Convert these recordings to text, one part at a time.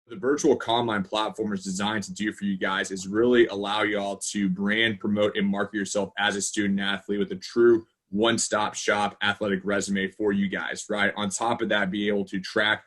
The virtual combine platform is designed to do for you guys is really allow y'all to brand, promote, and market yourself as a student athlete with a true one-stop shop athletic resume for you guys, right? On top of that, be able to track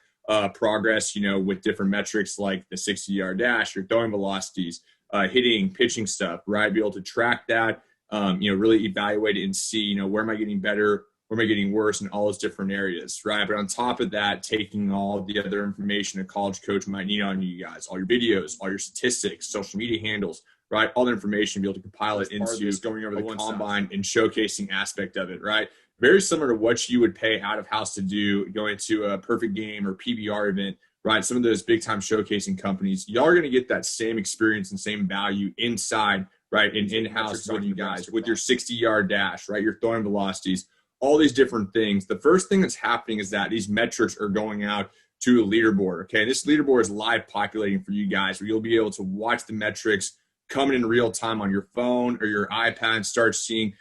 progress, with different metrics like the 60-yard dash, your throwing velocities, hitting, pitching stuff, right? Be able to track that, really evaluate it and see, where am I getting better? Where am I getting worse in all those different areas, right? But on top of that, taking all the other information a college coach might need on you guys, all your videos, all your statistics, social media handles, right? All the information, be able to compile it into going over the combine and showcasing aspect of it, right? Very similar to what you would pay out of house to do going to a perfect game or PBR event, right? Some of those big time showcasing companies, y'all are going to get that same experience and same value inside, right? And in-house with you guys with your 60-yard dash, right? Your throwing velocities, all these different things. The first thing that's happening is that these metrics are going out to a leaderboard, okay? And this leaderboard is live populating for you guys, where you'll be able to watch the metrics coming in real time on your phone or your iPad and start seeing,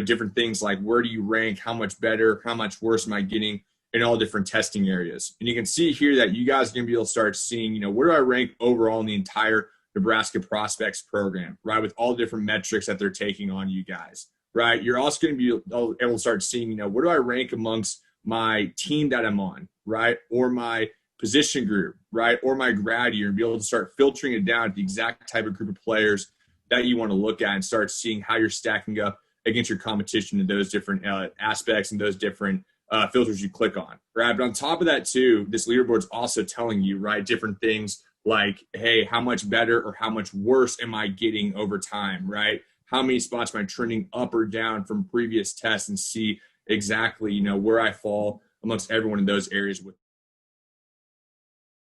different things like where do you rank, how much better, how much worse am I getting in all different testing areas. And you can see here that you guys are going to be able to start seeing, where do I rank overall in the entire Nebraska Prospects program, right? With all the different metrics that they're taking on you guys. Right, you're also going to be able to start seeing, where do I rank amongst my team that I'm on, right, or my position group, right, or my grad year, and be able to start filtering it down to the exact type of group of players that you want to look at and start seeing how you're stacking up against your competition in those different aspects and those different filters you click on, right? But on top of that, too, this leaderboard's also telling you, right, different things like, hey, how much better or how much worse am I getting over time, right? How many spots am I trending up or down from previous tests, and see exactly, where I fall amongst everyone in those areas. With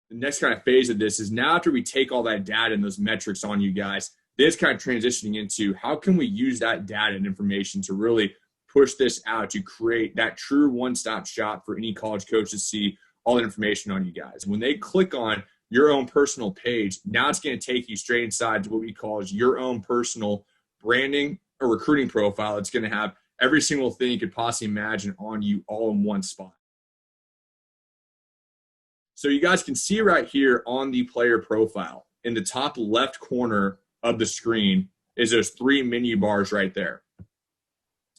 the next kind of phase of this is now after we take all that data and those metrics on you guys, this kind of transitioning into how can we use that data and information to really push this out to create that true one-stop shop for any college coach to see all the information on you guys. When they click on your own personal page, now it's going to take you straight inside to what we call is your own personal branding or recruiting profile. It's going to have every single thing you could possibly imagine on you all in one spot. So you guys can see right here on the player profile in the top left corner of the screen is those 3 menu bars right there.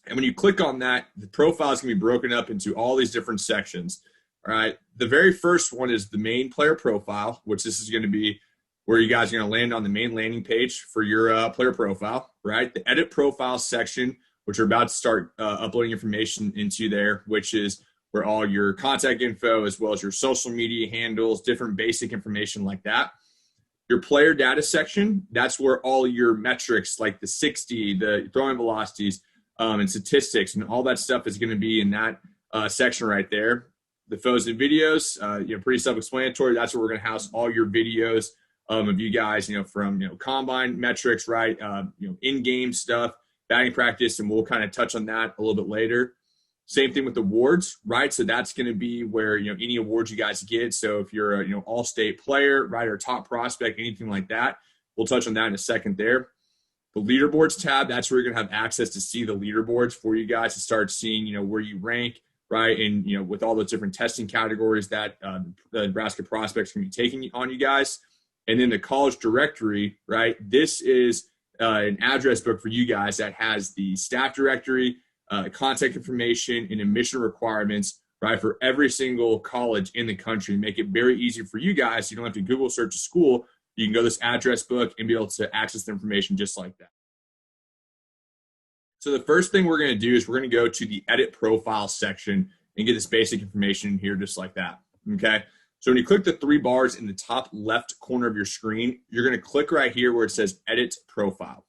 And when you click on that, the profile is going to be broken up into all these different sections. All right. The very first one is the main player profile, which this is going to be where you guys are going to land on the main landing page for your player profile, right? The edit profile section, which we're about to start uploading information into there, which is where all your contact info as well as your social media handles, different basic information like that. Your player data section, that's where all your metrics like the 60, the throwing velocities, and statistics and all that stuff is going to be in that section right there. The photos and videos, pretty self-explanatory. That's where we're going to house all your videos of you guys, from, combine metrics, right? In-game stuff, batting practice, and we'll kind of touch on that a little bit later. Same thing with awards, right? So that's going to be where, any awards you guys get. So if you're a, all-state player, right, or top prospect, anything like that, we'll touch on that in a second there. The leaderboards tab, that's where you're going to have access to see the leaderboards for you guys to start seeing, where you rank, right? And, with all those different testing categories that the Nebraska prospects can be taking on you guys. And then the college directory, right? This is an address book for you guys that has the staff directory, contact information, and admission requirements, right, for every single college in the country. Make it very easy for you guys. You don't have to Google search a school. You can go to this address book and be able to access the information just like that. So the first thing we're going to do is we're going to go to the edit profile section and get this basic information in here just like that, okay? So when you click the 3 bars in the top left corner of your screen, you're going to click right here where it says edit profile.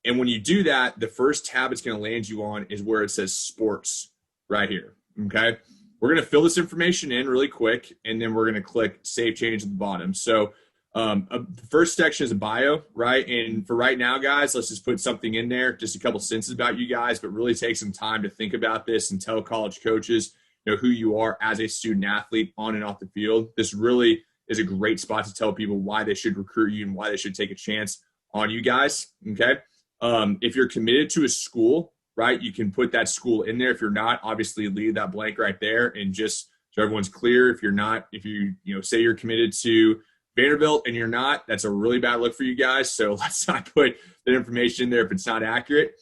And when you do that, the first tab it's going to land you on is where it says sports right here, okay? We're going to fill this information in really quick, and then we're going to click save change at the bottom. So the first section is a bio, right? And for right now, guys, let's just put something in there, just a couple sentences about you guys, but really take some time to think about this and tell college coaches, who you are as a student athlete on and off the field. This really is a great spot to tell people why they should recruit you and why they should take a chance on you guys, okay? If you're committed to a school, right, you can put that school in there. If you're not, obviously leave that blank right there and just So everyone's clear. If you're not, if you say you're committed to Vanderbilt and you're not, that's a really bad look for you guys. So let's not put that information in there if it's not accurate.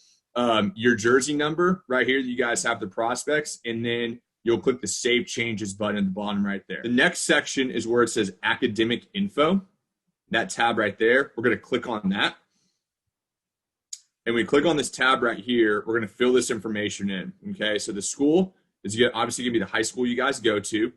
Your jersey number right here, you guys have the prospects, and then you'll click the Save Changes button at the bottom right there. The next section is where it says Academic Info. That tab right there, we're going to click on that. And we click on this tab right here, we're going to fill this information in, okay? So the school is obviously going to be the high school you guys go to.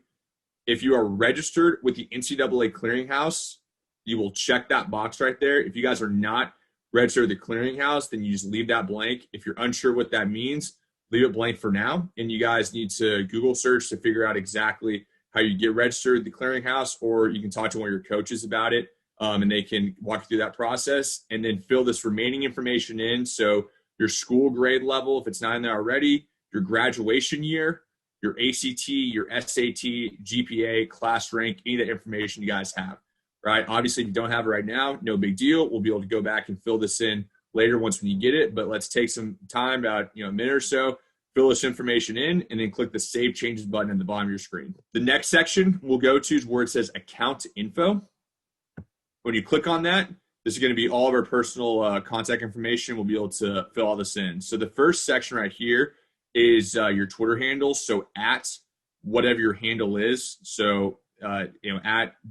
If you are registered with the NCAA Clearinghouse, you will check that box right there. If you guys are not registered with the Clearinghouse, then you just leave that blank. If you're unsure what that means, leave it blank for now. And you guys need to Google search to figure out exactly how you get registered with the Clearinghouse, or you can talk to one of your coaches about it. And they can walk you through that process, and then fill this remaining information in. So your school grade level, if it's not in there already, your graduation year, your ACT, your SAT, GPA, class rank, any of the information you guys have, right? Obviously, if you don't have it right now, no big deal. We'll be able to go back and fill this in later once when you get it, but let's take some time, about a minute or so, fill this information in, and then click the Save Changes button at the bottom of your screen. The next section we'll go to is where it says Account Info. When you click on that, this is going to be all of our personal contact information. We'll be able to fill all this in. So the first section right here is your Twitter handle. So at whatever your handle is. So, at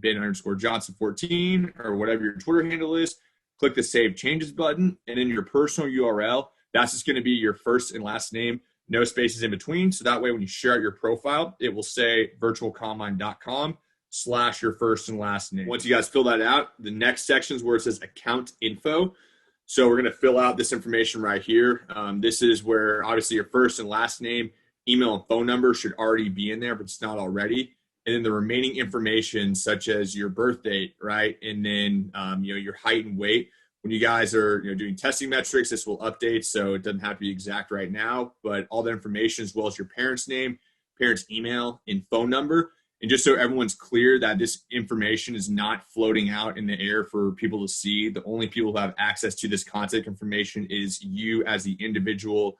Ben_Johnson14 or whatever your Twitter handle is, click the Save Changes button, and then your personal URL, that's just going to be your first and last name, no spaces in between. So that way, when you share out your profile, it will say virtualcombine.com/, your first and last name. Once you guys fill that out, the next section is where it says Account Info. So we're going to fill out this information right here. This is where obviously your first and last name, email, and phone number should already be in there, but it's not already. And then the remaining information, such as your birth date, right? And then your height and weight. When you guys are doing testing metrics, this will update, so it doesn't have to be exact right now. But all the information, as well as your parents' name, parents' email, and phone number. And just so everyone's clear that this information is not floating out in the air for people to see, the only people who have access to this contact information is you as the individual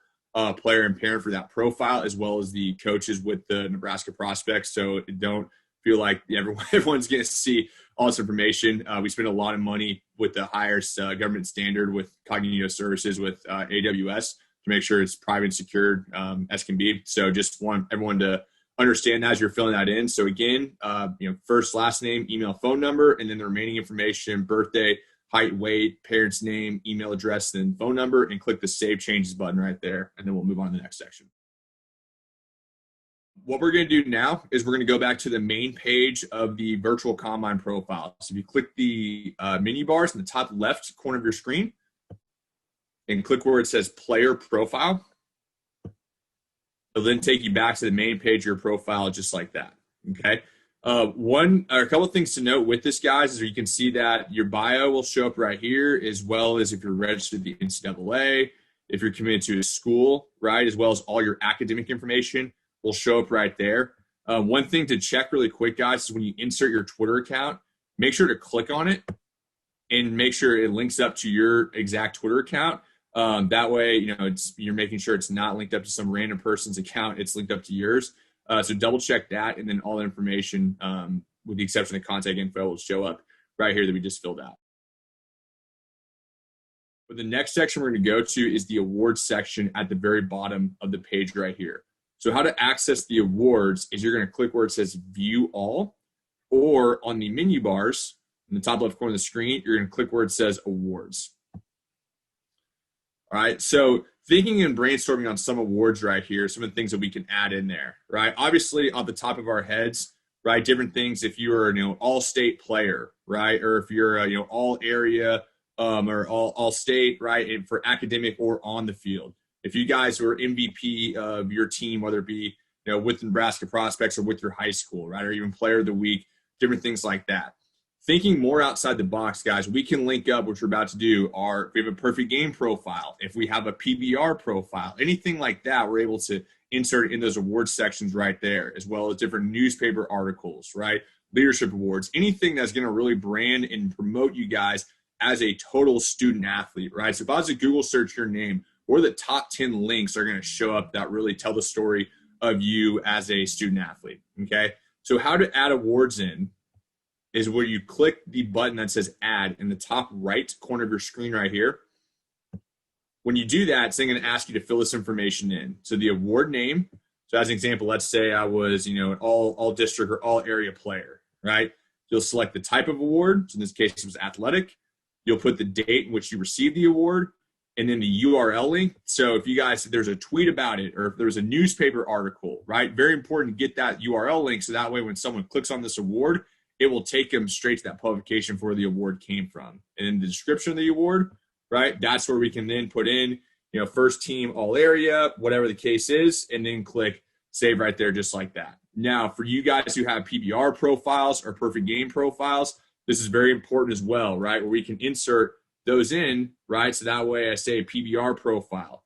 player and parent for that profile, as well as the coaches with the Nebraska prospects. So don't feel like everyone's going to see all this information. We spend a lot of money with the highest government standard with Cognito Services with AWS to make sure it's private and secured as can be. So just want everyone to understand that as you're filling that in. So again, first, last name, email, phone number, and then the remaining information, birthday, height, weight, parents' name, email address, and phone number, and click the Save Changes button right there. And then we'll move on to the next section. What we're going to do now is we're going to go back to the main page of the Virtual Combine profile. So if you click the menu bars in the top left corner of your screen and click where it says Player Profile, it'll then take you back to the main page of your profile just like that, okay? A couple of things to note with this, guys, is you can see that your bio will show up right here, as well as if you're registered to the NCAA, if you're committed to a school, right, as well as all your academic information will show up right there. One thing to check really quick, guys, is when you insert your Twitter account, make sure to click on it and make sure it links up to your exact Twitter account. That way, you're making sure it's not linked up to some random person's account. It's linked up to yours. So double check that, and then all the information, with the exception of contact info, will show up right here that we just filled out. But the next section we're going to go to is the awards section at the very bottom of the page right here. So how to access the awards is you're going to click where it says View All, or on the menu bars in the top left corner of the screen, you're going to click where it says Awards. All right, so thinking and brainstorming on some awards right here, some of the things that we can add in there, right? Obviously, off the top of our heads, right, different things if you're an all-state player, right, or if you're all-area or all-state, right, and for academic or on the field. If you guys were MVP of your team, whether it be with Nebraska prospects or with your high school, right, or even player of the week, different things like that. Thinking more outside the box, guys, we can link up, which we're about to do, if we have a perfect game profile, if we have a PBR profile, anything like that, we're able to insert in those awards sections right there, as well as different newspaper articles, right? Leadership awards, anything that's going to really brand and promote you guys as a total student athlete, right? So if I was to Google search your name, or the top 10 links are going to show up that really tell the story of you as a student athlete. Okay. So how to add awards in is where you click the button that says add in the top right corner of your screen right here. When you do that, it's then going to ask you to fill this information in. So the award name. So as an example, let's say I was, an all district or all area player, right? You'll select the type of award. So in this case, it was athletic. You'll put the date in which you received the award and then the URL link. So if you guys, there's a tweet about it or if there's a newspaper article, right? Very important to get that URL link. So that way, when someone clicks on this award, it will take them straight to that publication for where the award came from. And in the description of the award, right? That's where we can then put in, first team all area, whatever the case is, and then click save right there just like that. Now, for you guys who have PBR profiles or perfect game profiles, this is very important as well, right? Where we can insert those in, right? So that way I say PBR profile,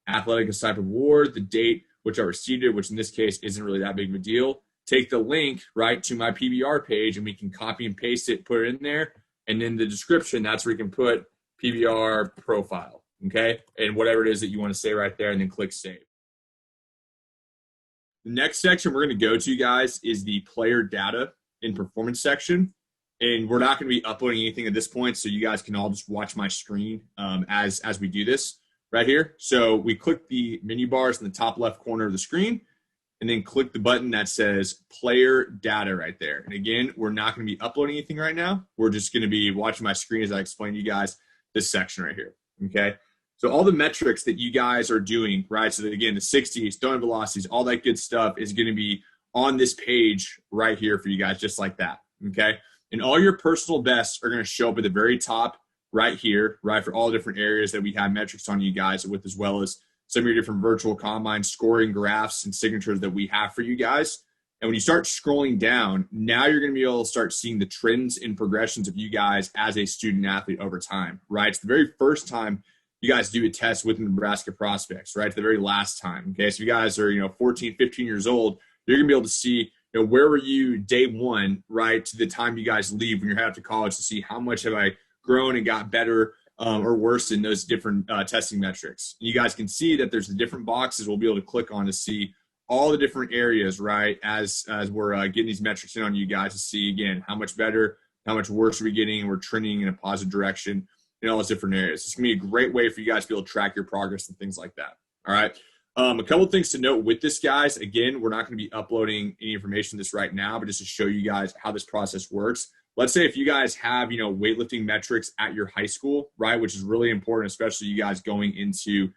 athletic type of award, the date, which I received it, which in this case isn't really that big of a deal. Take the link, right, to my PBR page and we can copy and paste it, put it in there. And then the description, that's where you can put PBR profile, okay? And whatever it is that you want to say right there and then click save. The next section we're going to go to, guys, is the player data and performance section. And we're not going to be uploading anything at this point, so you guys can all just watch my screen as we do this right here. So we click the menu bars in the top left corner of the screen and then click the button that says player data right there. And again, we're not going to be uploading anything right now. We're just going to be watching my screen as I explain to you guys this section right here, okay? So all the metrics that you guys are doing, right? So that again, the 60s, throwing velocities, all that good stuff is going to be on this page right here for you guys, just like that, okay? And all your personal bests are going to show up at the very top right here, right, for all the different areas that we have metrics on you guys with, as well as some of your different virtual combine scoring graphs and signatures that we have for you guys. And when you start scrolling down, now you're going to be able to start seeing the trends and progressions of you guys as a student athlete over time, right? It's the very first time you guys do a test with Nebraska prospects, right? It's the very last time, okay? So you guys are, 14, 15 years old, you're going to be able to see, where were you day one, right, to the time you guys leave when you're headed to college to see how much have I grown and got better or worse in those different testing metrics. You guys can see that there's the different boxes we'll be able to click on to see all the different areas, right, as we're getting these metrics in on you guys to see, again, how much better, how much worse are we getting, and we're trending in a positive direction in all those different areas. It's going to be a great way for you guys to be able to track your progress and things like that, all right? A couple of things to note with this, guys. Again, we're not going to be uploading any information this right now, but just to show you guys how this process works. Let's say if you guys have, weightlifting metrics at your high school, right, which is really important, especially you guys going into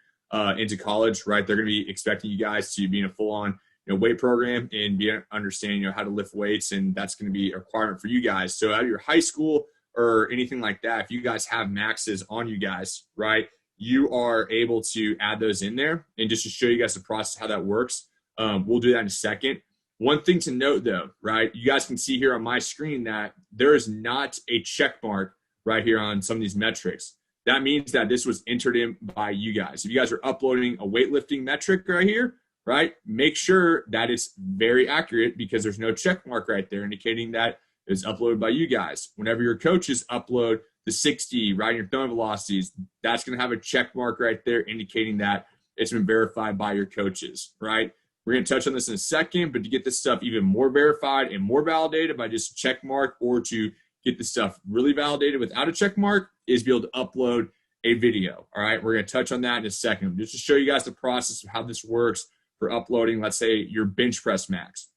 college, right? They're going to be expecting you guys to be in a full-on, weight program and be understanding, how to lift weights, and that's going to be a requirement for you guys. So out of your high school or anything like that, if you guys have maxes on you guys, right, you are able to add those in there. And just to show you guys the process, how that works, we'll do that in a second. One thing to note, though, right, you guys can see here on my screen that there is not a check mark right here on some of these metrics. That means that this was entered in by you guys. If you guys are uploading a weightlifting metric right here, right, make sure that it's very accurate because there's no check mark right there indicating that it's uploaded by you guys. Whenever your coaches upload the 60, right, your throwing velocities, that's going to have a check mark right there indicating that it's been verified by your coaches, right? We're going to touch on this in a second, but to get this stuff even more verified and more validated by just a check mark, or to get this stuff really validated without a check mark, is be able to upload a video, all right? We're going to touch on that in a second. Just to show you guys the process of how this works for uploading, let's say, your bench press max.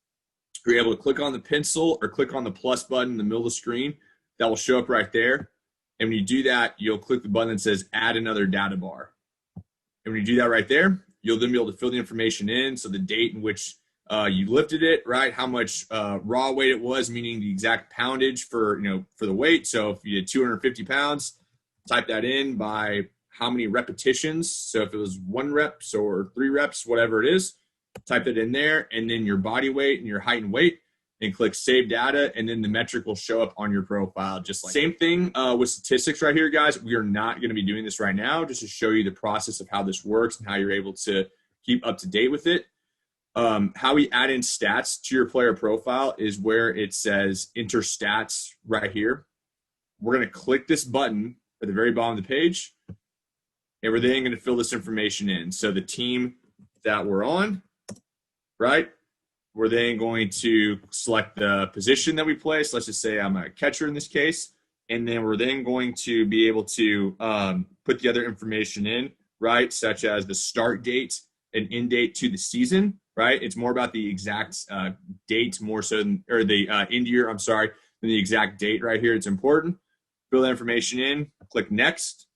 You're able to click on the pencil or click on the plus button in the middle of the screen. That will show up right there. And when you do that, you'll click the button that says add another data bar. And when you do that right there, you'll then be able to fill the information in. So the date in which you lifted it, right? How much raw weight it was, meaning the exact poundage for the weight. So if you did 250 pounds, type that in by how many repetitions. So if it was 1 rep or 3 reps, whatever it is, type it in there, and then your body weight and your height and weight, and click save data, and then the metric will show up on your profile just like same thing with statistics right here, guys. We are not going to be doing this right now, just to show you the process of how this works and how you're able to keep up to date with it. How we add in stats to your player profile is where it says enter stats right here. We're going to click this button at the very bottom of the page, and we're then going to fill this information in. So the team that we're on, right? We're then going to select the position that we place. Let's just say I'm a catcher in this case. And then we're then going to be able to put the other information in, right? Such as the start date and end date to the season, right? It's more about the exact date more so than, or the end year, I'm sorry, than the exact date right here. It's important. Fill that information in, click next.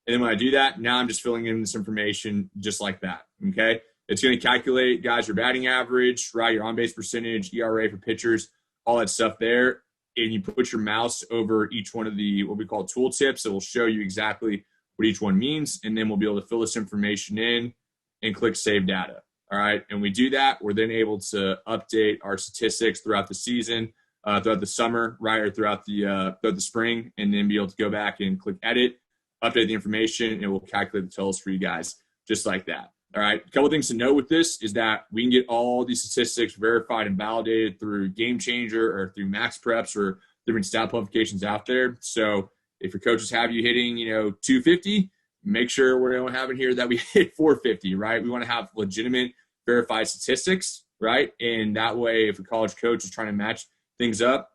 And then when I do that, now I'm just filling in this information just like that, okay? It's going to calculate, guys, your batting average, right? Your on-base percentage, ERA for pitchers, all that stuff there. And you put your mouse over each one of the what we call tooltips. It will show you exactly what each one means. And then we'll be able to fill this information in and click Save Data. All right. And we do that. We're then able to update our statistics throughout the season, throughout the summer, right? Or throughout the spring, and then be able to go back and click Edit, update the information, and it will calculate the totals for you guys just like that. All right. A couple of things to note with this is that we can get all these statistics verified and validated through Game Changer or through Max Preps or different stat publications out there. So if your coaches have you hitting, 250, make sure we don't have it here that we hit 450, right? We want to have legitimate verified statistics, right? And that way, if a college coach is trying to match things up,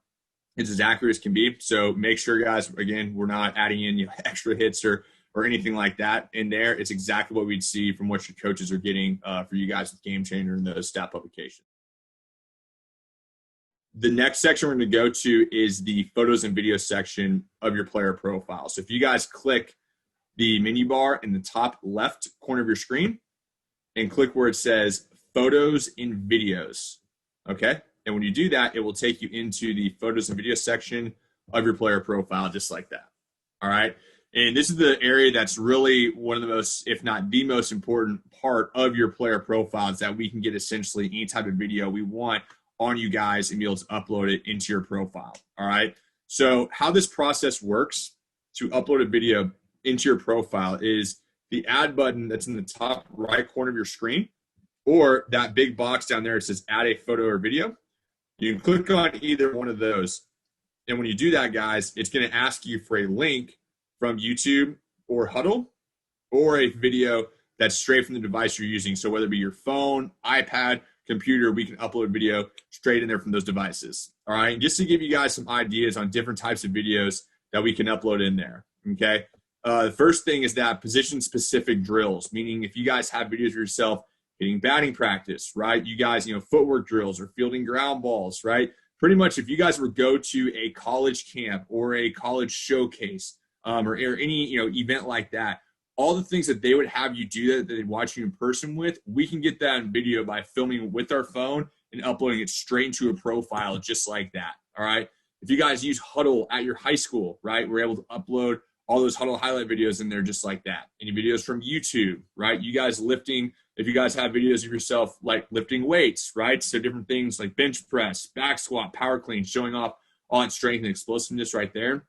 it's as accurate as can be. So make sure, guys, again, we're not adding in extra hits or anything like that in there. It's exactly what we'd see from what your coaches are getting for you guys with Game Changer and the stat publication. The next section we're going to go to is the photos and video section of your player profile. So if you guys click the menu bar in the top left corner of your screen and click where it says photos and videos, okay? And when you do that, it will take you into the photos and video section of your player profile just like that, all right? And this is the area that's really one of the most, if not the most important part of your player profile, is that we can get essentially any type of video we want on you guys and be able to upload it into your profile. All right. So how this process works to upload a video into your profile is the add button that's in the top right corner of your screen, or that big box down there. It says add a photo or video. You can click on either one of those. And when you do that, guys, it's going to ask you for a link from YouTube or Huddle, or a video that's straight from the device you're using. So whether it be your phone, iPad, computer, we can upload video straight in there from those devices. All right. And just to give you guys some ideas on different types of videos that we can upload in there. Okay. The first thing is that position specific drills, meaning if you guys have videos of yourself hitting batting practice, right? You guys, footwork drills or fielding ground balls, right? Pretty much if you guys were go to a college camp or a college showcase, or any event like that, all the things that they would have you do that they'd watch you in person with, we can get that in video by filming with our phone and uploading it straight into a profile just like that. All right. If you guys use Huddle at your high school, right, we're able to upload all those Huddle highlight videos in there just like that. Any videos from YouTube, right? You guys lifting, if you guys have videos of yourself like lifting weights, right? So different things like bench press, back squat, power clean, showing off all that strength and explosiveness right there.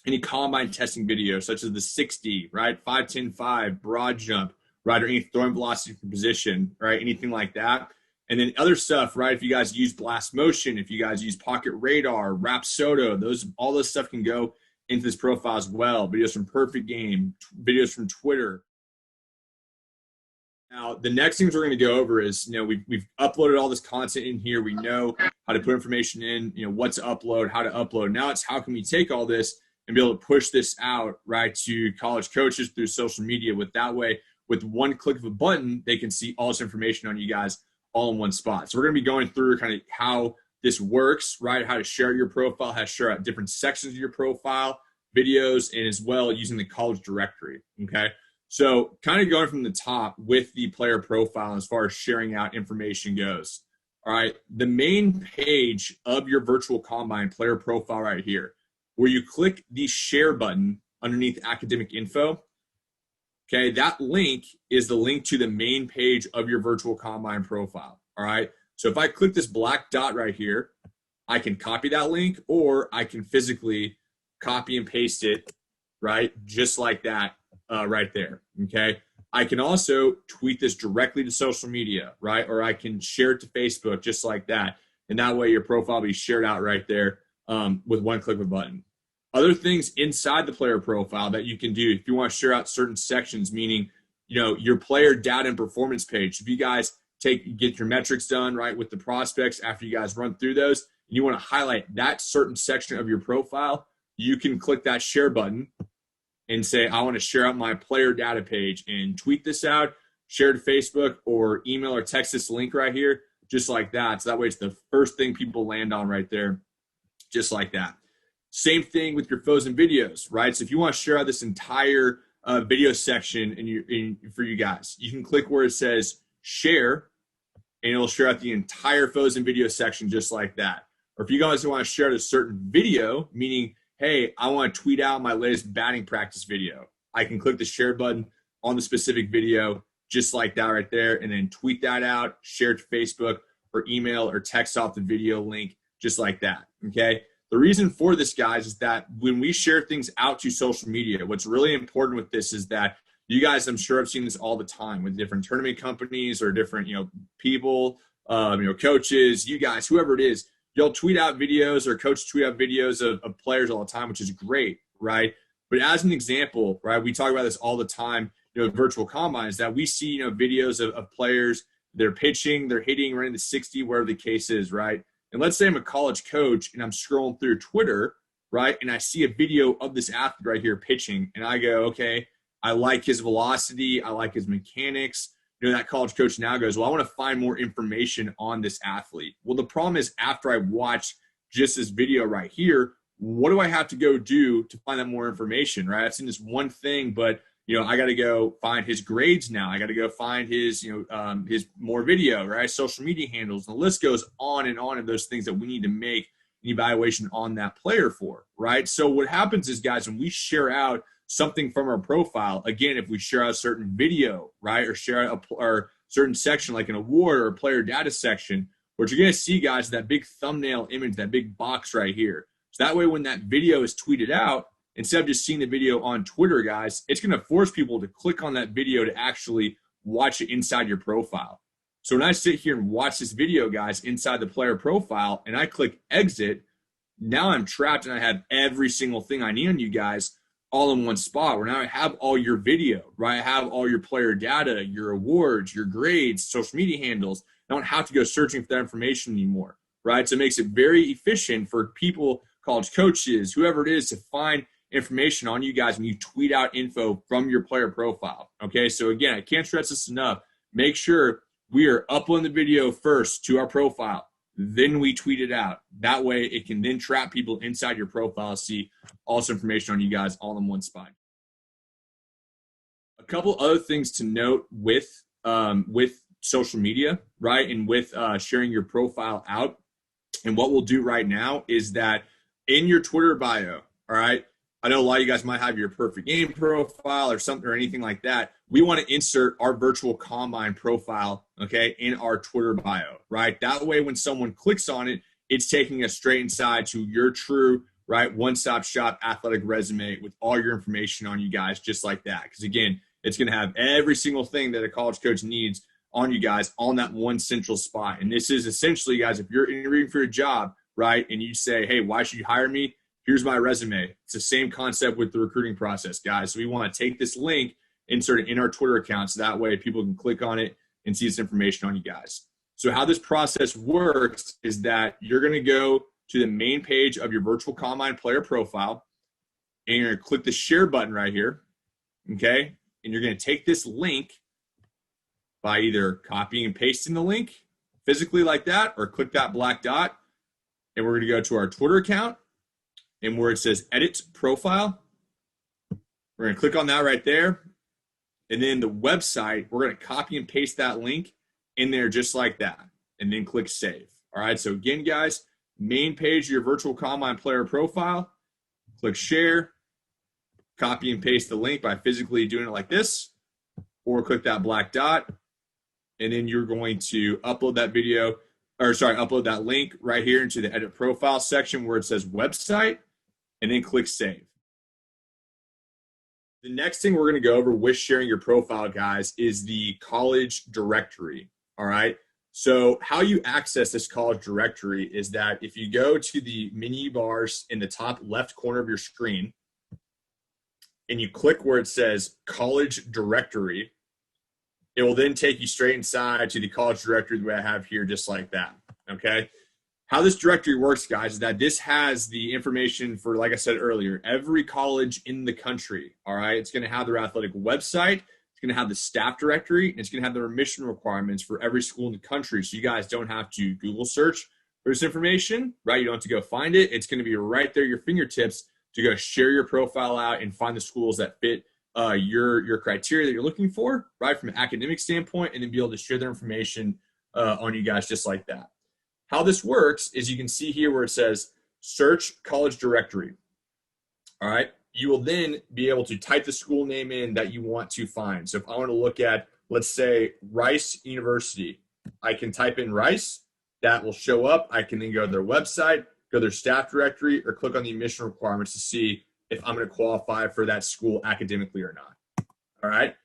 Any combine testing videos, such as the 60, right? 5-10-5, broad jump, right? Or any throwing velocity for position, right? Anything like that. And then other stuff, right? If you guys use Blast Motion, if you guys use Pocket Radar, Rapsodo, all those stuff can go into this profile as well. Videos from Perfect Game, videos from Twitter. Now, the next things we're going to go over is, we've uploaded all this content in here. We know how to put information in, what to upload, how to upload. Now it's how can we take all this and be able to push this out, right, to college coaches through social media. With that way, with one click of a button, they can see all this information on you guys all in one spot. So we're going to be going through kind of how this works, right, how to share your profile, how to share out different sections of your profile, videos, and as well using the college directory, okay? So kind of going from the top with the player profile as far as sharing out information goes. All right, the main page of your virtual combine player profile right here, where you click the share button underneath academic info, okay, that link is the link to the main page of your virtual combine profile, all right? So if I click this black dot right here, I can copy that link, or I can physically copy and paste it, right, just like that right there, okay? I can also tweet this directly to social media, right, or I can share it to Facebook just like that, and that way your profile will be shared out right there with one click of a button. Other things inside the player profile that you can do if you want to share out certain sections, meaning, your player data and performance page. If you guys get your metrics done, right, with the prospects after you guys run through those, and you want to highlight that certain section of your profile, you can click that share button and say, I want to share out my player data page and tweet this out, share to Facebook, or email or text this link right here, just like that. So that way it's the first thing people land on right there, just like that. Same thing with your photos and videos, right? So if you want to share out this entire video section for you guys, you can click where it says share, and it'll share out the entire photos and video section just like that. Or if you guys want to share out a certain video, meaning, hey, I want to tweet out my latest batting practice video, I can click the share button on the specific video just like that right there, and then tweet that out, share it to Facebook, or email or text off the video link just like that, okay? The reason for this, guys, is that when we share things out to social media, what's really important with this is that you guys, I'm sure I've seen this all the time with different tournament companies or different, people, coaches, you guys, whoever it is, you'll tweet out videos or coaches tweet out videos of players all the time, which is great, right? But as an example, right, we talk about this all the time, virtual combines, that we see, videos of players, they're pitching, they're hitting, running the 60, wherever the case is, right? And let's say I'm a college coach and I'm scrolling through Twitter, right? And I see a video of this athlete right here pitching, and I go, okay, I like his velocity, I like his mechanics. That college coach now goes, well, I want to find more information on this athlete. Well, the problem is after I watch just this video right here, what do I have to go do to find that more information, right? I've seen this one thing, but I got to go find his grades now. I got to go find his more video, right? Social media handles. And the list goes on and on of those things that we need to make an evaluation on that player for, right? So what happens is, guys, when we share out something from our profile, again, if we share out a certain video, right, or share out a certain section like an award or a player data section, what you're going to see, guys, is that big thumbnail image, that big box right here. So that way when that video is tweeted out, instead of just seeing the video on Twitter, guys, it's going to force people to click on that video to actually watch it inside your profile. So when I sit here and watch this video, guys, inside the player profile, and I click exit, now I'm trapped and I have every single thing I need on you guys all in one spot, where now I have all your video, right? I have all your player data, your awards, your grades, social media handles. I don't have to go searching for that information anymore, right? So it makes it very efficient for people, college coaches, whoever it is, to find information on you guys when you tweet out info from your player profile, okay? So again, I can't stress this enough. Make sure we are uploading the video first to our profile, then we tweet it out. That way it can then trap people inside your profile, see all this information on you guys all in one spot. A couple other things to note with social media, right, and with sharing your profile out. And what we'll do right now is that in your Twitter bio, all right, I know a lot of you guys might have your perfect game profile or something or anything like that. We want to insert our virtual combine profile, okay, in our Twitter bio, right? That way when someone clicks on it, it's taking us straight inside to your true, right, one-stop shop athletic resume with all your information on you guys just like that. Because again, it's going to have every single thing that a college coach needs on you guys on that one central spot. And this is essentially, guys, if you're interviewing for a job, right, and you say, hey, why should you hire me? Here's my resume. It's the same concept with the recruiting process, guys. So we want to take this link, insert it in our Twitter account, so that way people can click on it and see this information on you guys. So how this process works is that you're going to go to the main page of your virtual combine player profile, and you're going to click the share button right here, okay? And you're going to take this link by either copying and pasting the link physically like that, or click that black dot, and we're going to go to our Twitter account, and where it says edit profile, we're going to click on that right there. And then the website, we're going to copy and paste that link in there just like that, and then click save. All right, so again, guys, main page of your virtual combine player profile, click share, copy and paste the link by physically doing it like this, or click that black dot, and then you're going to upload that video, upload that link right here into the edit profile section where it says website, and then click save. The next thing we're going to go over with sharing your profile, guys, is the college directory, all right? So how you access this college directory is that if you go to the menu bars in the top left corner of your screen and you click where it says college directory, It will then take you straight inside to the college directory the way I have here, just like that. Okay. How this directory works, guys, is that this has the information for, like I said earlier, every college in the country. All right. It's going to have their athletic website. It's going to have the staff directory. And it's going to have their admission requirements for every school in the country. So you guys don't have to Google search for this information, right? You don't have to go find it. It's going to be right there at your fingertips to go share your profile out and find the schools that fit your criteria that you're looking for, right, from an academic standpoint, and then be able to share their information on you guys just like that. How this works is you can see here where it says search college directory. All right. You will then be able to type the school name in that you want to find. So if I want to look at, let's say, Rice University, I can type in Rice. That will show up. I can then go to their website, go to their staff directory, or click on the admission requirements to see if I'm going to qualify for that school academically or not. All right.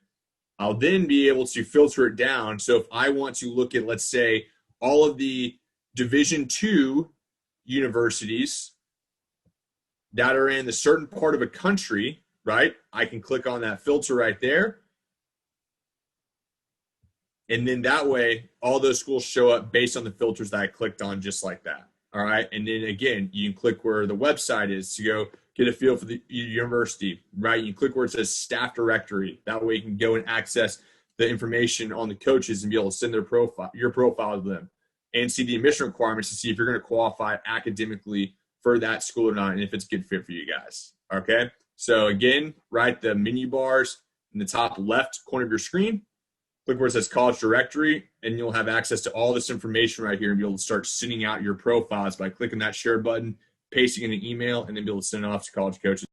I'll then be able to filter it down. So if I want to look at, let's say, all of the Division II universities that are in a certain part of a country, right? I can click on that filter right there. And then that way, all those schools show up based on the filters that I clicked on, just like that. All right. And then again, you can click where the website is to go get a feel for the university, right? You can click where it says staff directory. That way you can go and access the information on the coaches and be able to send your profile to them and see the admission requirements to see if you're going to qualify academically for that school or not, and if it's a good fit for you guys. Okay. So again, right, the menu bars in the top left corner of your screen, click where it says college directory, and you'll have access to all this information right here and be able to start sending out your profiles by clicking that share button, pasting in an email, and then be able to send it off to college coaches.